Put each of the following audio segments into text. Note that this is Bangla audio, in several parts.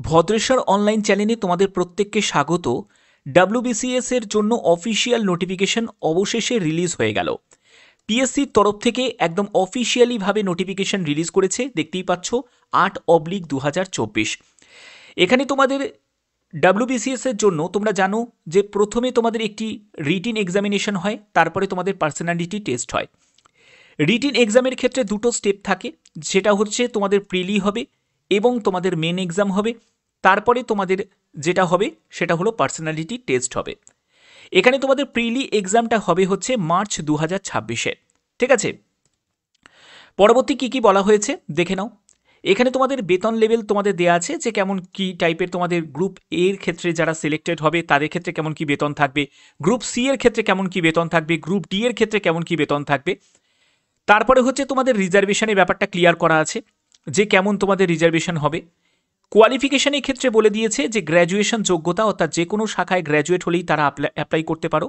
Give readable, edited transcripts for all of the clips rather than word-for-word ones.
ভদ্রেশ্বর অনলাইন চ্যানেলে তোমাদের প্রত্যেককে স্বাগত। ডাব্লিউবিসিএস এর জন্য অফিসিয়াল নোটিফিকেশন অবশেষে রিলিজ হয়ে গেল। পিএসসির তরফ থেকে একদম অফিসিয়ালিভাবে নোটিফিকেশন রিলিজ করেছে, দেখতেই পাচ্ছ 8/2024। এখানে তোমাদের ডাব্লিউবিসিএস এর জন্য তোমরা জানো যে প্রথমে তোমাদের একটি রিটিন এক্সামিনেশন হয়, তারপরে তোমাদের পার্সোনালিটি টেস্ট হয়। রিটিন এক্সামের ক্ষেত্রে দুটো স্টেপ থাকে, সেটা হচ্ছে তোমাদের প্রিলি হবে এবং তোমাদের মেন এক্সাম হবে, তারপরে তোমাদের যেটা হবে সেটা হলো পার্সোনালিটি টেস্ট হবে। এখানে তোমাদের প্রিলি এক্সামটা হবে হচ্ছে মার্চ 2026-এ, ঠিক আছে। পরবর্তী কি কি বলা হয়েছে দেখে নাও। এখানে তোমাদের বেতন লেভেল তোমাদের দেওয়া আছে যে কেমন কি টাইপের তোমাদের গ্রুপ এর ক্ষেত্রে যারা সিলেক্টেড হবে তাদের ক্ষেত্রে কেমন কি বেতন থাকবে, গ্রুপ সি এর ক্ষেত্রে কেমন কি বেতন থাকবে, গ্রুপ ডি এর ক্ষেত্রে কেমন কি বেতন থাকবে। তারপরে হচ্ছে তোমাদের রিজার্ভেশনের ব্যাপারটা ক্লিয়ার করা আছে যে কেমন তোমাদের রিজার্ভেশন হবে। কোয়ালিফিকেশনের ক্ষেত্রে বলে দিয়েছে যে গ্র্যাজুয়েশন যোগ্যতা, অর্থাৎ যে কোনো শাখায় গ্র্যাজুয়েট হলেই তারা অ্যাপ্লাই করতে পারো।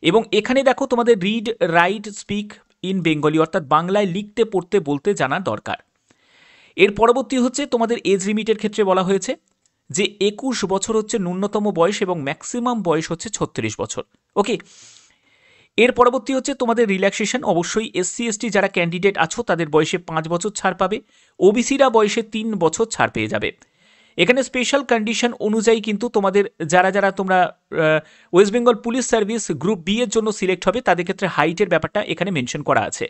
এবং এখানে দেখো তোমাদের read write speak in Bengali, অর্থাৎ বাংলায় লিখতে পড়তে বলতে জানা দরকার। এর পরবর্তী হচ্ছে তোমাদের এজ লিমিটের ক্ষেত্রে বলা হয়েছে যে 21 বছর হচ্ছে ন্যূনতম বয়স এবং ম্যাক্সিমাম বয়স হচ্ছে 36 বছর। ওকে, এর পরবর্তী হচ্ছে তোমাদের রিল্যাক্সেশন। অবশ্যই এসসি এসটি যারা ক্যান্ডিডেট আছো তাদের বয়সে 5 বছর ছাড় পাবে, ওবিসিরা বয়সে 3 বছর ছাড় পেয়ে যাবে। এখানে স্পেশাল কন্ডিশন অনুযায়ী কিন্তু তোমাদের যারা যারা তোমরা West Bengal police service group B এর জন্য সিলেক্ট হবে তাদের ক্ষেত্রে হাইটের ব্যাপারটা এখানে মেনশন করা আছে।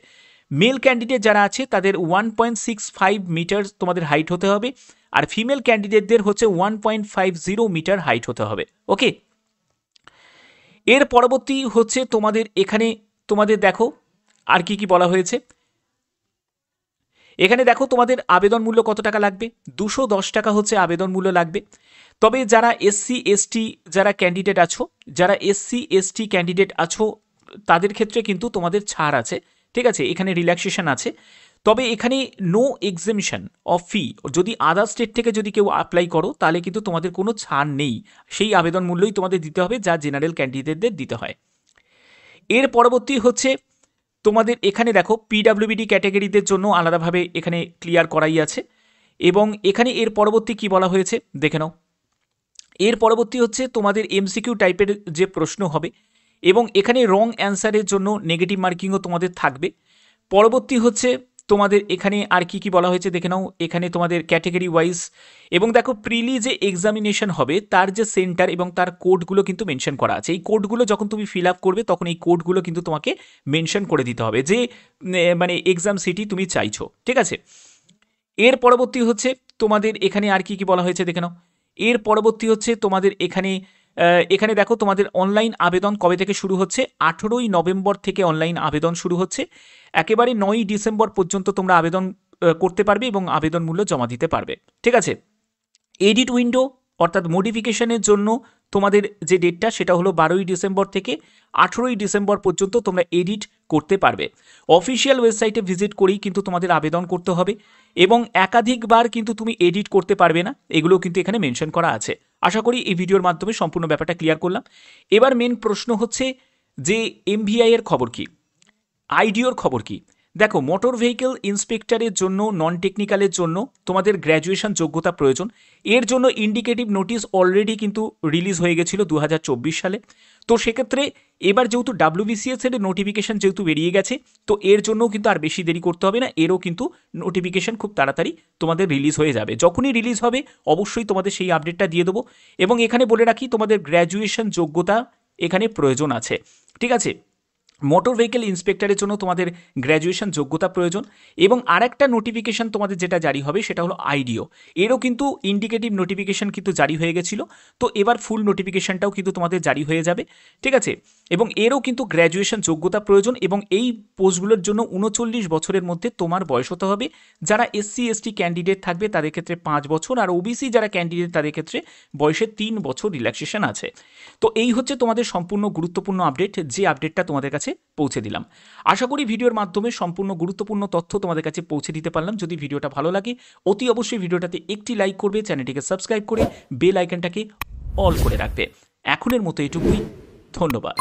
মেল ক্যান্ডিডেট যারা আছে তাদের 1.65 মিটার তোমাদের হাইট হতে হবে, আর ফিমেল ক্যান্ডিডেটদের হচ্ছে 1.50 মিটার হাইট হতে হবে। ওকে, এর পরবর্তী হচ্ছে তোমাদের এখানে তোমাদের দেখো আর কি কি বলা হয়েছে। এখানে দেখো তোমাদের আবেদন মূল্য কত টাকা লাগবে, 210 টাকা হচ্ছে আবেদন মূল্য লাগবে। তবে যারা এসসি এসটি যারা ক্যান্ডিডেট আছো, যারা এসসি এসটি ক্যান্ডিডেট আছো তাদের ক্ষেত্রে কিন্তু তোমাদের ছাড় আছে, ঠিক আছে। এখানে রিল্যাক্সেশন আছে, তবে এখানে নো এক্সেমশন অফ ফি। যদি আদার স্টেট থেকে যদি কেউ অ্যাপ্লাই করো তাহলে কিন্তু তোমাদের কোনো ছাড় নেই, সেই আবেদন মূল্যই তোমাদের দিতে হবে যা জেনারেল ক্যান্ডিডেটদের দিতে হয়। এর পরবর্তী হচ্ছে তোমাদের এখানে দেখো পিডাব্লিউবিডি ক্যাটাগরিদের জন্য আলাদাভাবে এখানে ক্লিয়ার করাই আছে। এবং এখানে এর পরবর্তী কি বলা হয়েছে দেখে নাও। এর পরবর্তী হচ্ছে তোমাদের এমসিকিউ টাইপের যে প্রশ্ন হবে এবং এখানে রং অ্যান্সারের জন্য নেগেটিভ মার্কিংও তোমাদের থাকবে। পরবর্তী হচ্ছে তোমাদের এখানে আর কি কি বলা হয়েছে দেখে নাও। এখানে তোমাদের ক্যাটাগরি ওয়াইজ এবং দেখো প্রিলি যে এক্সামিনেশন হবে তার যে সেন্টার এবং তার কোডগুলো কিন্তু মেনশন করা আছে। এই কোডগুলো যখন তুমি ফিল আপ করবে তখন এই কোডগুলো কিন্তু তোমাকে মেনশন করে দিতে হবে যে মানে এক্সাম সিটি তুমি চাইছো, ঠিক আছে। এর পরবর্তী হচ্ছে তোমাদের এখানে আর কি কি বলা হয়েছে দেখে নাও। এর পরবর্তী হচ্ছে তোমাদের এখানে দেখো তোমাদের অনলাইন আবেদন কবে থেকে শুরু হচ্ছে, 18ই নভেম্বর থেকে অনলাইন আবেদন শুরু হচ্ছে। একেবারে 9ই ডিসেম্বর পর্যন্ত তোমরা আবেদন করতে পারবে এবং আবেদন মূল্য জমা দিতে পারবে, ঠিক আছে। এডিট উইন্ডো অর্থাৎ মডিফিকেশনের জন্য তোমাদের যে ডেটটা সেটা হলো 12ই ডিসেম্বর থেকে 18ই ডিসেম্বর পর্যন্ত তোমরা এডিট করতে পারবে। অফিসিয়াল ওয়েবসাইটে ভিজিট করেই কিন্তু তোমাদের আবেদন করতে হবে এবং একাধিকবার কিন্তু তুমি এডিট করতে পারবে না, এগুলো কিন্তু এখানে মেনশন করা আছে। আশা করি এই ভিডিওর মাধ্যমে সম্পূর্ণ ব্যাপারটা ক্লিয়ার করলাম। এবার মেন প্রশ্ন হচ্ছে যে এমভিআই এর খবর কি, আইডিওর খবর কি। দেখো মোটর ভেহিকেল ইন্সপেক্টরের জন্য নন টেকনিক্যালের জন্য তোমাদের গ্র্যাজুয়েশন যোগ্যতা প্রয়োজন। এর জন্য ইন্ডিকেটিভ নোটিশ অলরেডি কিন্তু রিলিজ হয়ে গেছিল 2024 সালে। তো সেক্ষেত্রে এবার যেহেতু ডাব্লিউবিসিএস এর নোটিফিকেশন যেহেতু বেরিয়ে গেছে, তো এর জন্যও কিন্তু আর বেশি দেরি করতে হবে না, এরও কিন্তু নোটিফিকেশন খুব তাড়াতাড়ি তোমাদের রিলিজ হয়ে যাবে। যখনই রিলিজ হবে অবশ্যই তোমাদের সেই আপডেটটা দিয়ে দেবো। এবং এখানে বলে রাখি তোমাদের গ্র্যাজুয়েশন যোগ্যতা এখানে প্রয়োজন আছে, ঠিক আছে। মোটর ভেহিকেল ইন্সপেক্টরের জন্য তোমাদের গ্র্যাজুয়েশন যোগ্যতা প্রয়োজন। এবং আরেকটা নোটিফিকেশন তোমাদের যেটা জারি হবে সেটা হলো আইডিও, এরও কিন্তু ইন্ডিকেটিভ নোটিফিকেশন কিন্তু জারি হয়ে গেছিলো, তো এবার ফুল নোটিফিকেশনটাও কিন্তু তোমাদের জারি হয়ে যাবে, ঠিক আছে। এবং এরও কিন্তু গ্র্যাজুয়েশন যোগ্যতা প্রয়োজন এবং এই পোস্টগুলোর জন্য 39 বছরের মধ্যে তোমার বয়স হতে হবে। যারা এসসি এসটি ক্যান্ডিডেট থাকবে তাদের ক্ষেত্রে 5 বছর, আর ওবিসি যারা ক্যান্ডিডেট তাদের ক্ষেত্রে বয়সে 3 বছর রিল্যাক্সেশন আছে। তো এই হচ্ছে তোমাদের সম্পূর্ণ গুরুত্বপূর্ণ আপডেট, যে আপডেটটা তোমাদের কাছে পৌঁছে দিলাম। আশা করি ভিডিওর মাধ্যমে সম্পূর্ণ গুরুত্বপূর্ণ তথ্য তোমাদের কাছে পৌঁছে দিতে পারলাম। যদি ভিডিওটা ভালো লাগে অতি অবশ্যই ভিডিওটাতে একটি লাইক করবে, চ্যানেলটিকে সাবস্ক্রাইব করে বেল আইকনটাকে অল করে রাখবে। এখনের মতো এটুকুই, ধন্যবাদ।